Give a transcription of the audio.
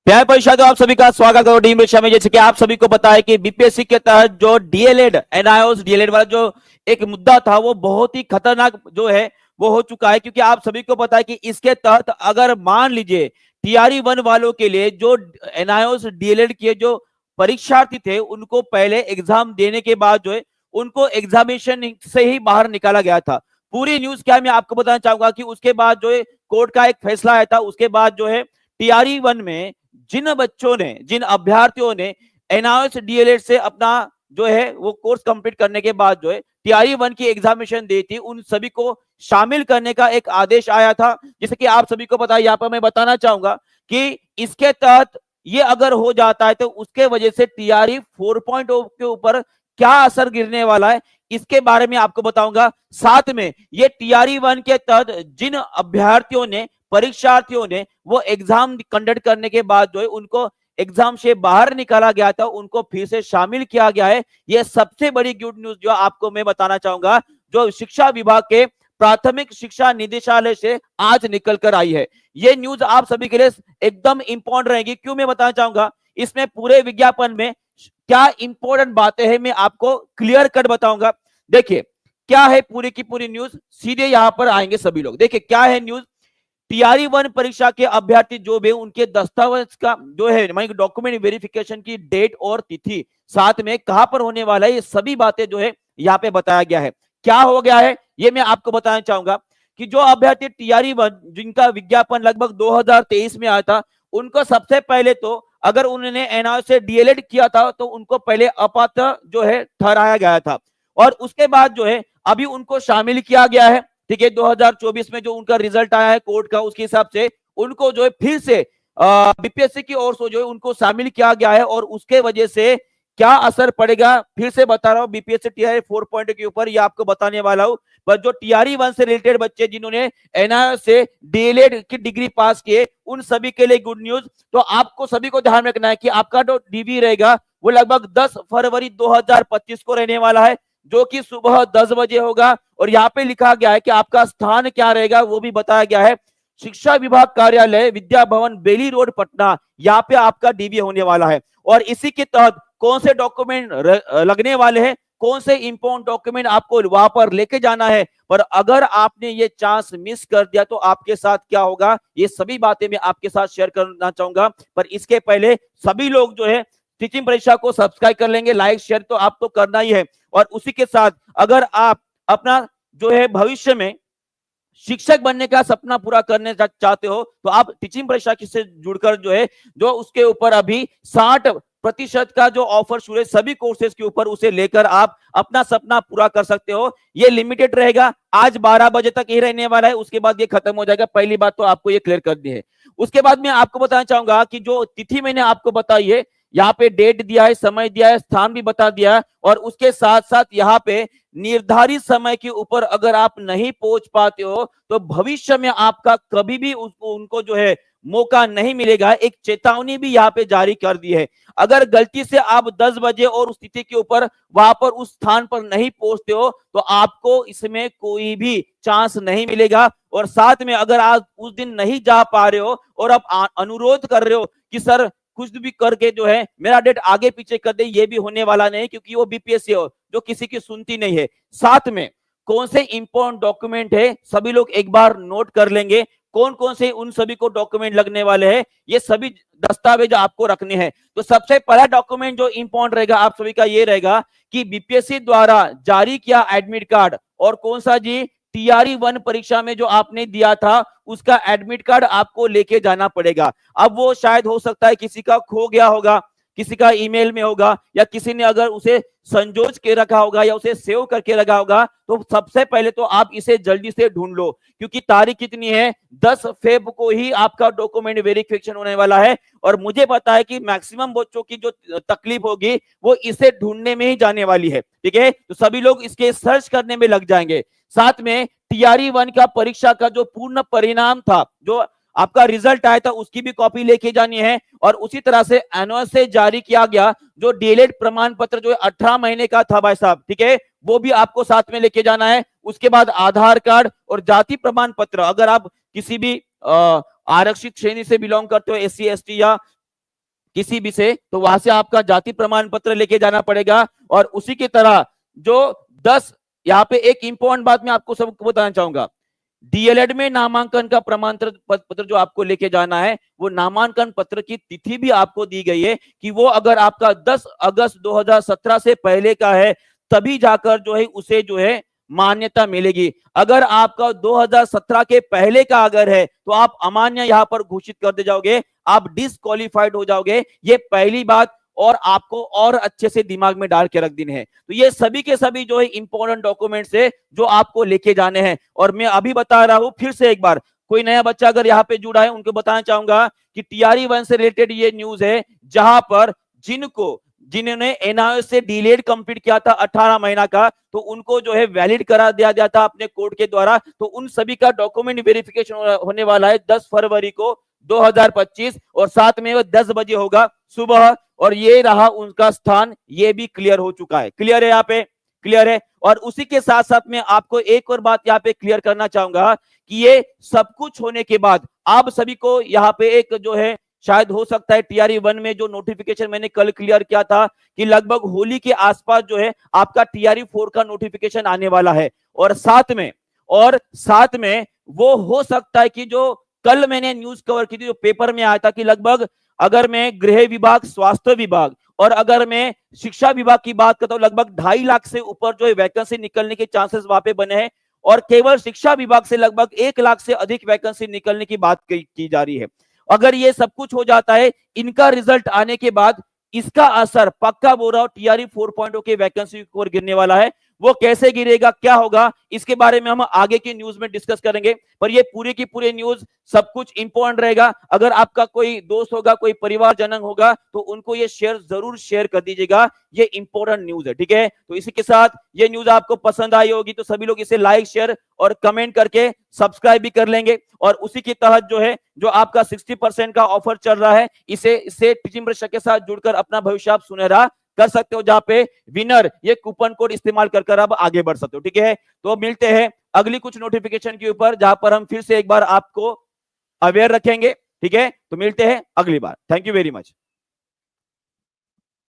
प्यार परिषद आप सभी का स्वागत करो टीम परीक्षा में। जैसे कि आप सभी को पता है कि बीपीएससी के तहत जो डीएलएड एनआईओएस डीएलएड वाला जो एक मुद्दा था वो बहुत ही खतरनाक जो है वो हो चुका है, क्योंकि आप सभी को पता है कि इसके तहत अगर मान लीजिए टीआरई 1 वालों के लिए जो एनआईओएस डीएलएड के जो परीक्षार्थी थे उनको पहले एग्जाम देने के बाद जो है उनको एग्जामिनेशन से ही बाहर निकाला गया था। पूरी न्यूज क्या मैं आपको बताना चाहूंगा कि उसके बाद जो है कोर्ट का एक फैसला आया था। उसके बाद जो है टीआरई 1 में जिन बच्चों ने जिन अभ्यर्थियों ने एनआईओएस डीएलएड से अपना जो है वो कोर्स कंप्लीट करने के बाद जो है टीआरई 1 की एग्जामिनेशन दी थी, उन सभी को शामिल करने का एक आदेश आया था। जैसे कि आप सभी को पता है, यहाँ पर मैं बताना चाहूंगा कि इसके तहत ये अगर हो जाता है तो उसके वजह से टीआरई 4.0 के ऊपर क्या असर गिरने वाला है इसके बारे में आपको बताऊंगा। साथ में ये टीआरई 1 के तहत जिन अभ्यर्थियों ने परीक्षार्थियों ने वो एग्जाम कंडक्ट करने के बाद जो है उनको एग्जाम से बाहर निकाला गया था, उनको फिर से शामिल किया गया है। ये सबसे बड़ी गुड न्यूज जो आपको मैं बताना चाहूंगा, जो शिक्षा विभाग के प्राथमिक शिक्षा निदेशालय से आज निकल कर आई है। ये न्यूज आप सभी के लिए एकदम इंपॉर्टेंट रहेगी। क्यों मैं बताना चाहूंगा, इसमें पूरे विज्ञापन में क्या इंपॉर्टेंट बातें हैं मैं आपको क्लियर कट बताऊंगा। देखिए क्या है पूरी की पूरी न्यूज, सीधे यहां पर आएंगे सभी लोग। देखिए क्या है न्यूज, टीआरई 1 परीक्षा के अभ्यर्थी जो भी उनके दस्तावेज का जो है डॉक्यूमेंट वेरिफिकेशन की डेट और तिथि, साथ में कहां पर होने वाला है, ये सभी बातें जो है यहाँ पे बताया गया है। क्या हो गया है ये मैं आपको बताना चाहूंगा कि जो अभ्यर्थी टीआरई 1 जिनका विज्ञापन लगभग 2023 में आया था, उनको सबसे पहले तो अगर उन्होंने एनआईओएस से डीएलएड किया था तो उनको पहले अपात्र जो है ठहराया गया था, और उसके बाद जो है अभी उनको शामिल किया गया है। ठीक है, 2024 में जो उनका रिजल्ट आया है कोर्ट का, उसके हिसाब से उनको जो है फिर से बीपीएससी की ओर से जो है उनको शामिल किया गया है। और उसके वजह से क्या असर पड़ेगा फिर से बता रहा हूं बीपीएससी टीआरई 4.0 के ऊपर, ये आपको बताने वाला हूं। पर जो टीआरई 1 से रिलेटेड बच्चे जिन्होंने एनआईओएस से डीएलएड की डिग्री पास किए, उन सभी के लिए गुड न्यूज। तो आपको सभी को ध्यान रखना है कि आपका जो डीवी रहेगा वो लगभग 10 फरवरी 2025 को रहने वाला है, जो कि सुबह 10 बजे होगा। और यहाँ पे लिखा गया है कि आपका स्थान क्या रहेगा वो भी बताया गया है, शिक्षा विभाग कार्यालय विद्या भवन बेली रोड पटना, यहाँ पे आपका डीवी होने वाला है। और इसी के तहत कौन से डॉक्यूमेंट लगने वाले हैं, कौन से इंपॉर्टेंट डॉक्यूमेंट आपको वहां पर लेके जाना है, पर अगर आपने ये चांस मिस कर दिया तो आपके साथ क्या होगा, ये सभी बातें मैं आपके साथ शेयर करना चाहूंगा। पर इसके पहले सभी लोग जो है टीचिंग परीक्षा को सब्सक्राइब कर लेंगे, लाइक शेयर तो आपको करना ही है। और उसी के साथ अगर आप अपना जो है भविष्य में शिक्षक बनने का सपना पूरा करने चाहते हो तो आप टीचिंग परीक्षा से जुड़कर जो है जो उसके ऊपर अभी 60% का जो ऑफर शुरू है सभी कोर्सेज के ऊपर, उसे लेकर आप अपना सपना पूरा कर सकते हो। ये लिमिटेड रहेगा, आज 12 बजे तक ही रहने वाला है, उसके बाद ये खत्म हो जाएगा। पहली बात तो आपको ये क्लियर करनी है। उसके बाद मैं आपको बताना चाहूंगा कि जो तिथि मैंने आपको बताई है, यहाँ पे डेट दिया है, समय दिया है, स्थान भी बता दिया है, और उसके साथ साथ यहाँ पे निर्धारित समय के ऊपर अगर आप नहीं पहुंच पाते हो तो भविष्य में आपका कभी भी उनको जो है मौका नहीं मिलेगा। एक चेतावनी भी यहाँ पे जारी कर दी है, अगर गलती से आप 10 बजे और उस तिथि के ऊपर वहां पर उस स्थान पर नहीं पहुंचते हो तो आपको इसमें कोई भी चांस नहीं मिलेगा। और साथ में अगर आप उस दिन नहीं जा पा रहे हो और आप अनुरोध कर रहे हो कि सर कुछ भी करके जो है मेरा डेट आगे पीछे कर दे, ये भी होने वाला नहीं, क्योंकि वो बीपीएससी हो जो किसी की सुनती नहीं है। साथ में कौन से इंपॉर्टेंट डॉक्यूमेंट है सभी लोग एक बार नोट कर लेंगे, कौन कौन से उन सभी को डॉक्यूमेंट लगने वाले हैं, ये सभी दस्तावेज आपको रखने हैं। तो सबसे पहला डॉक्यूमेंट जो इंपॉर्टेंट रहेगा आप सभी का ये रहेगा कि बीपीएससी द्वारा जारी किया एडमिट कार्ड, और कौन सा जी, टीआरई 1 परीक्षा में जो आपने दिया था उसका एडमिट कार्ड आपको लेके जाना पड़ेगा। अब वो शायद हो सकता है किसी का खो गया होगा, किसी का ईमेल में होगा, या किसी ने अगर उसे संजोज के रखा होगा या उसे सेव करके रखा होगा, तो सबसे पहले तो आप इसे जल्दी से ढूंढ लो, क्योंकि तारीख कितनी है, 10 फेब को ही आपका डॉक्यूमेंट वेरिफिकेशन होने वाला है। और मुझे पता है कि मैक्सिमम बच्चों की जो तकलीफ होगी वो इसे ढूंढने में ही जाने वाली है। ठीक है, तो सभी लोग इसके सर्च करने में लग जाएंगे। साथ में टीआरई 1 का परीक्षा का जो पूर्ण परिणाम था, जो आपका रिजल्ट आया था, उसकी भी कॉपी लेके जानी है। और उसी तरह से एनओएस से जारी किया गया जो डीएलएड प्रमाण पत्र जो 18 महीने का था भाई साहब, ठीक है, वो भी आपको साथ में लेके जाना है। उसके बाद आधार कार्ड और जाति प्रमाण पत्र, अगर आप किसी भी आरक्षित श्रेणी से बिलोंग करते हो, एससी एसटी या किसी भी से, तो वहां से आपका जाति प्रमाण पत्र लेके जाना पड़ेगा। और उसी की तरह जो 10 यहाँ पे एक इंपॉर्टेंट बात मैं आपको सबको बताना चाहूंगा, डीएलएड में नामांकन का प्रमाण पत्र जो आपको लेके जाना है, वो नामांकन पत्र की तिथि भी आपको दी गई है कि वो अगर आपका 10 अगस्त 2017 से पहले का है तभी जाकर जो है उसे जो है मान्यता मिलेगी। अगर आपका 2017 के पहले का अगर है तो आप अमान्य यहां पर घोषित कर दे जाओगे, आप डिस्क्वालिफाइड हो जाओगे। ये पहली बात, और आपको और अच्छे से दिमाग में डाल के रख देने हैं। तो ये सभी के सभी जो है इंपॉर्टेंट डॉक्यूमेंट्स है जो आपको लेके जाने हैं। और मैं अभी बता रहा हूं फिर से एक बार, कोई नया बच्चा अगर यहाँ पे जुड़ा है उनको बताना चाहूंगा कि टीआरई 1 से रिलेटेड ये न्यूज है, जहां पर जिन्होंने एनआईओएस से डीलेड कंप्लीट किया था 18 महीना का, तो उनको जो है वैलिड करा दिया गया था अपने कोर्ट के द्वारा। तो उन सभी का डॉक्यूमेंट वेरिफिकेशन होने वाला है 10 फरवरी को 2025, और साथ में वो 10 बजे होगा सुबह। और ये रहा उनका स्थान, ये भी क्लियर हो चुका है। क्लियर है? यहाँ पे क्लियर है। और उसी के साथ साथ में आपको एक और बात यहाँ पे क्लियर करना चाहूंगा कि ये सब कुछ होने के बाद आप सभी को यहाँ पे एक जो है, शायद हो सकता है टीआरई 1 में जो नोटिफिकेशन मैंने कल क्लियर किया था कि लगभग होली के आसपास जो है आपका टीआरई 4 का नोटिफिकेशन आने वाला है। और साथ में वो हो सकता है कि जो कल मैंने न्यूज कवर की थी, जो पेपर में आया था कि लगभग अगर मैं गृह विभाग, स्वास्थ्य विभाग और अगर मैं शिक्षा विभाग की बात करता हूं, लगभग 2.5 लाख से ऊपर जो है वैकेंसी निकलने के चांसेस वहां पे बने हैं। और केवल शिक्षा विभाग से लगभग 1 लाख से अधिक वैकेंसी निकलने की बात की जा रही है। अगर ये सब कुछ हो जाता है, इनका रिजल्ट आने के बाद इसका असर पक्का बोल रहा हूं टीआरई 4.0 के वैकेंसी की ओर गिरने वाला है। वो कैसे गिरेगा, क्या होगा, इसके बारे में हम आगे की न्यूज में डिस्कस करेंगे। पर ये पूरे की पूरे न्यूज सब कुछ इंपॉर्टेंट रहेगा। अगर आपका कोई दोस्त होगा, कोई परिवारजन होगा, तो उनको ये जरूर शेयर कर दीजिएगा। ये इंपॉर्टेंट न्यूज है, ठीक है। तो इसी के साथ ये न्यूज आपको पसंद आई होगी तो सभी लोग इसे लाइक, शेयर और कमेंट करके सब्सक्राइब भी कर लेंगे। और उसी के तहत जो है, जो आपका 60% का ऑफर चल रहा है, इससे टीचिंग परीक्षा के साथ जुड़कर अपना भविष्य आप सुनहरा कर सकते हो, जहां पे विनर ये कूपन कोड इस्तेमाल कर अब आगे बढ़ सकते हो, ठीक है। तो मिलते हैं अगली कुछ नोटिफिकेशन के ऊपर, जहां पर हम फिर से एक बार आपको अवेयर रखेंगे, ठीक है। तो मिलते हैं अगली बार। Thank you very much.